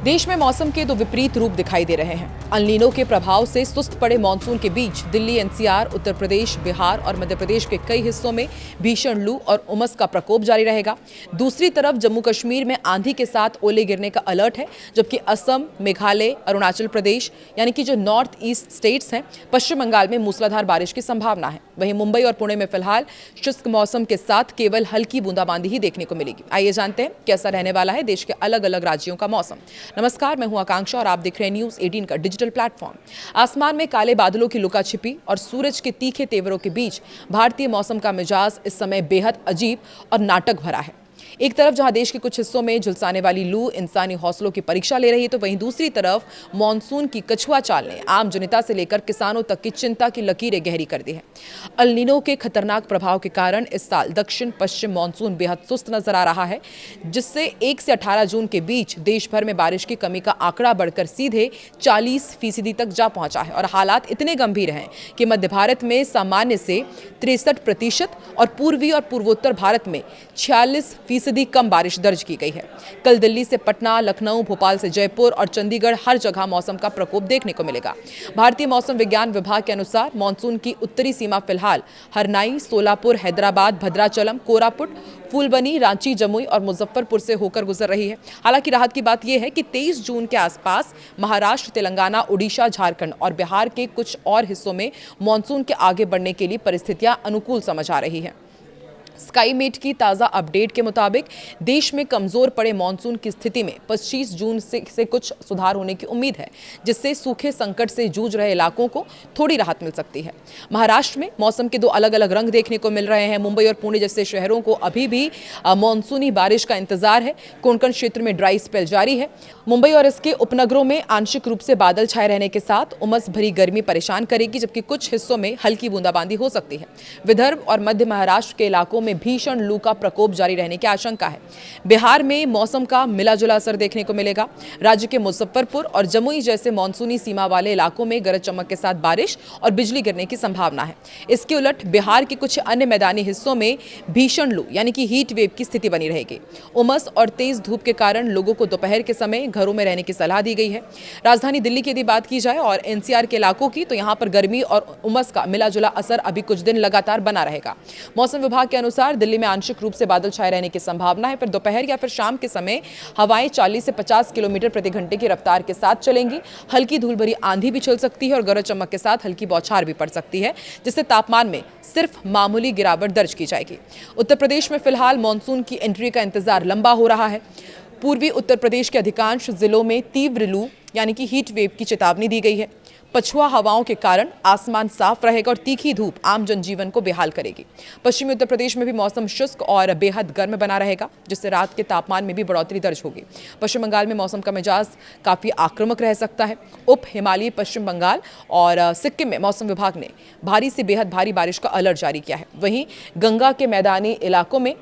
देश में मौसम के दो विपरीत रूप दिखाई दे रहे हैं। अल नीनो के प्रभाव से सुस्त पड़े मानसून के बीच दिल्ली, एनसीआर, उत्तर प्रदेश, बिहार और मध्य प्रदेश के कई हिस्सों में भीषण लू और उमस का प्रकोप जारी रहेगा। दूसरी तरफ जम्मू कश्मीर में आंधी के साथ ओले गिरने का अलर्ट है, जबकि असम, मेघालय, अरुणाचल प्रदेश यानी कि जो नॉर्थ ईस्ट स्टेट्स हैं, पश्चिम बंगाल में मूसलाधार बारिश की संभावना है। वहीं मुंबई और पुणे में फिलहाल शुष्क मौसम के साथ केवल हल्की बूंदाबांदी ही देखने को मिलेगी। आइए जानते हैं कैसा रहने वाला है देश के अलग अलग राज्यों का मौसम। नमस्कार, मैं हूं आकांक्षा और आप देख रहे हैं न्यूज 18 का डिजिटल प्लेटफॉर्म। आसमान में काले बादलों की लुका छिपी और सूरज के तीखे तेवरों के बीच भारतीय मौसम का मिजाज इस समय बेहद अजीब और नाटक भरा है। एक तरफ जहां देश के कुछ हिस्सों में झुलसाने वाली लू इंसानी हौसलों की परीक्षा ले रही है, तो वहीं दूसरी तरफ मानसून की कछुआ चाल ने आम जनता से लेकर किसानों तक की चिंता की लकीरें गहरी कर दी है। अल नीनो के खतरनाक प्रभाव के कारण इस साल दक्षिण पश्चिम मानसून बेहद सुस्त नजर आ रहा है, जिससे 1 से 18 जून के बीच देश भर में बारिश की कमी का आंकड़ा बढ़कर सीधे 40% तक जा पहुंचा है और हालात इतने गंभीर हैं कि मध्य भारत में सामान्य से 63% और पूर्वी और पूर्वोत्तर भारत में 46% कम बारिश दर्ज की गई है। कल दिल्ली से पटना, लखनऊ, भोपाल से जयपुर और चंडीगढ़ हर जगह मौसम का प्रकोप देखने को मिलेगा। भारतीय मौसम विज्ञान विभाग के अनुसार मानसून की उत्तरी सीमा फिलहाल हरनाई, सोलापुर, हैदराबाद, भद्राचलम, कोरापुट, फूलबनी, रांची, जमुई और मुजफ्फरपुर से होकर गुजर रही है। हालांकि राहत की बात यह है कि 23 जून के आसपास महाराष्ट्र, तेलंगाना, उड़ीसा, झारखंड और बिहार के कुछ और हिस्सों में मानसून के आगे बढ़ने के लिए परिस्थितियां अनुकूल समझ आ रही है। स्काईमेट की ताज़ा अपडेट के मुताबिक देश में कमजोर पड़े मानसून की स्थिति में 25 जून से कुछ सुधार होने की उम्मीद है, जिससे सूखे संकट से जूझ रहे इलाकों को थोड़ी राहत मिल सकती है। महाराष्ट्र में मौसम के दो अलग अलग रंग देखने को मिल रहे हैं। मुंबई और पुणे जैसे शहरों को अभी भी मानसूनी बारिश का इंतजार है। कोंकण क्षेत्र में ड्राई स्पेल जारी है। मुंबई और इसके उपनगरों में आंशिक रूप से बादल छाए रहने के साथ उमस भरी गर्मी परेशान करेगी, जबकि कुछ हिस्सों में हल्की बूंदाबांदी हो सकती है। विदर्भ और मध्य महाराष्ट्र के इलाकों में भीषण लू का प्रकोप जारी रहने की आशंका है। बिहार में मौसम का मिला जुला असर देखने को मिलेगा। राज्य के मुजफ्फरपुर और जमुई जैसे मानसूनी सीमा वाले इलाकों में गरज चमक के साथ बारिश और बिजली गिरने की संभावना है। इसके उलट बिहार के कुछ अन्य मैदानी हिस्सों में भीषण लू यानी कि हीट वेव की स्थिति बनी रहेगी। उमस और तेज धूप के कारण लोगों को दोपहर के समय घरों में रहने की सलाह दी गई है। राजधानी दिल्ली की यदि बात की जाए और एनसीआर के इलाकों की, तो यहां पर गर्मी और उमस का मिला जुला असर अभी कुछ दिन लगातार बना रहेगा। मौसम विभाग के अनुसार दिल्ली में आंशिक रूप से बादल छाए रहने की संभावना है, पर दोपहर या फिर शाम के समय हवाएं 40 से 50 किलोमीटर प्रति घंटे की रफ्तार के साथ चलेंगी। हल्की धूल भरी आंधी भी चल सकती है और गरज चमक के साथ हल्की बौछार भी पड़ सकती है, जिससे तापमान में सिर्फ मामूली गिरावट दर्ज की जाएगी। उत्तर प्रदेश में फिलहाल मानसून की एंट्री का इंतजार लंबा हो रहा है। पूर्वी उत्तर प्रदेश के अधिकांश जिलों में तीव्र लू यानी कि हीट वेव की चेतावनी दी गई है। पछुआ हवाओं के कारण आसमान साफ रहेगा और तीखी धूप आम जनजीवन को बेहाल करेगी। पश्चिमी उत्तर प्रदेश में भी मौसम शुष्क और बेहद गर्म बना रहेगा, जिससे रात के तापमान में भी बढ़ोतरी दर्ज होगी। पश्चिम बंगाल में मौसम का मिजाज काफी आक्रामक रह सकता है। उप हिमालयी पश्चिम बंगाल और सिक्किम में मौसम विभाग ने भारी से बेहद भारी बारिश का अलर्ट जारी किया है। वहीं गंगा के मैदानी इलाकों में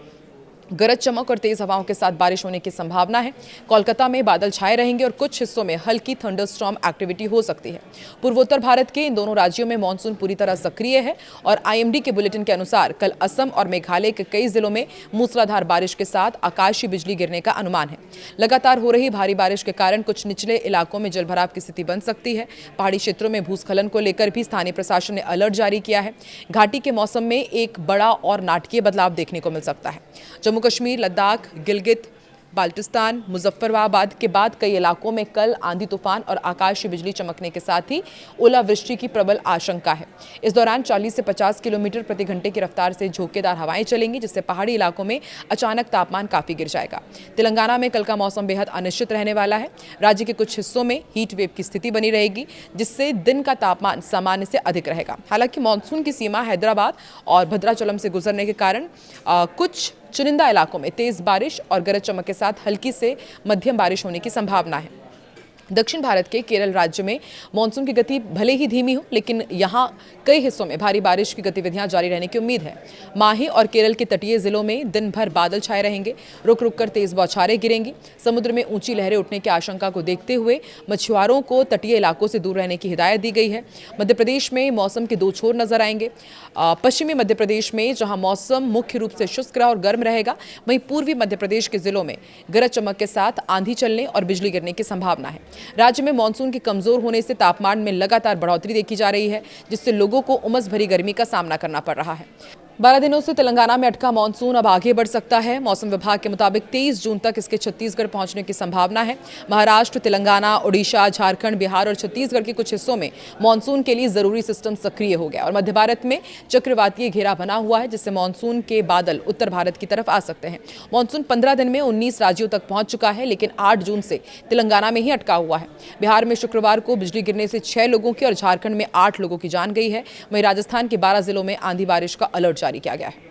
गरज चमक और तेज हवाओं के साथ बारिश होने की संभावना है। कोलकाता में बादल छाए रहेंगे और कुछ हिस्सों में हल्की थंडरस्टॉर्म एक्टिविटी हो सकती है। पूर्वोत्तर भारत के इन दोनों राज्यों में मानसून पूरी तरह सक्रिय है और आईएमडी के बुलेटिन के अनुसार कल असम और मेघालय के कई जिलों में मूसलाधार बारिश के साथ आकाशीय बिजली गिरने का अनुमान है। लगातार हो रही भारी बारिश के कारण कुछ निचले इलाकों में जलभराव की स्थिति बन सकती है। पहाड़ी क्षेत्रों में भूस्खलन को लेकर भी स्थानीय प्रशासन ने अलर्ट जारी किया है। घाटी के मौसम में एक बड़ा और नाटकीय बदलाव देखने को मिल सकता है। जम्मू कश्मीर, लद्दाख, गिलगित, बाल्टिस्तान, मुजफ्फराबाद के बाद कई इलाकों में कल आंधी तूफान और आकाशीय बिजली चमकने के साथ ही ओलावृष्टि की प्रबल आशंका है। इस दौरान 40 से 50 किलोमीटर प्रति घंटे की रफ्तार से झोंकेदार हवाएं चलेंगी, जिससे पहाड़ी इलाकों में अचानक तापमान काफी गिर जाएगा। तेलंगाना में कल का मौसम बेहद अनिश्चित रहने वाला है। राज्य के कुछ हिस्सों में हीट वेव की स्थिति बनी रहेगी, जिससे दिन का तापमान सामान्य से अधिक रहेगा। हालांकि मानसून की सीमा हैदराबाद और भद्राचलम से गुजरने के कारण कुछ चुनिंदा इलाकों में तेज बारिश और गरज चमक के साथ हल्की से मध्यम बारिश होने की संभावना है। दक्षिण भारत के केरल राज्य में मानसून की गति भले ही धीमी हो, लेकिन यहां कई हिस्सों में भारी बारिश की गतिविधियां जारी रहने की उम्मीद है। माही और केरल के तटीय जिलों में दिन भर बादल छाए रहेंगे, रुक रुक कर तेज बौछारें गिरेंगी। समुद्र में ऊंची लहरें उठने की आशंका को देखते हुए मछुआरों को तटीय इलाकों से दूर रहने की हिदायत दी गई है। मध्य प्रदेश में मौसम के दो छोर नजर आएंगे। पश्चिमी मध्य प्रदेश में जहां मौसम मुख्य रूप से शुष्क और गर्म रहेगा, वहीं पूर्वी मध्य प्रदेश के जिलों में गरज चमक के साथ आंधी चलने और बिजली गिरने की संभावना है। राज्य में मानसून के कमजोर होने से तापमान में लगातार बढ़ोतरी देखी जा रही है, जिससे लोगों को उमस भरी गर्मी का सामना करना पड़ रहा है। 12 दिनों से तेलंगाना में अटका मानसून अब आगे बढ़ सकता है। मौसम विभाग के मुताबिक 23 जून तक इसके छत्तीसगढ़ पहुंचने की संभावना है। महाराष्ट्र, तेलंगाना, ओडिशा, झारखंड, बिहार और छत्तीसगढ़ के कुछ हिस्सों में मानसून के लिए जरूरी सिस्टम सक्रिय हो गया और मध्य भारत में चक्रवातीय घेरा बना हुआ है, जिससे मानसून के बादल उत्तर भारत की तरफ आ सकते हैं। मानसून 15 दिन में 19 राज्यों तक पहुंच चुका है, लेकिन 8 जून से तेलंगाना में ही अटका हुआ है। बिहार में शुक्रवार को बिजली गिरने से 6 लोगों की और झारखंड में 8 लोगों की जान गई है। वहीं राजस्थान के 12 जिलों में आंधी बारिश का अलर्ट जारी किया गया है।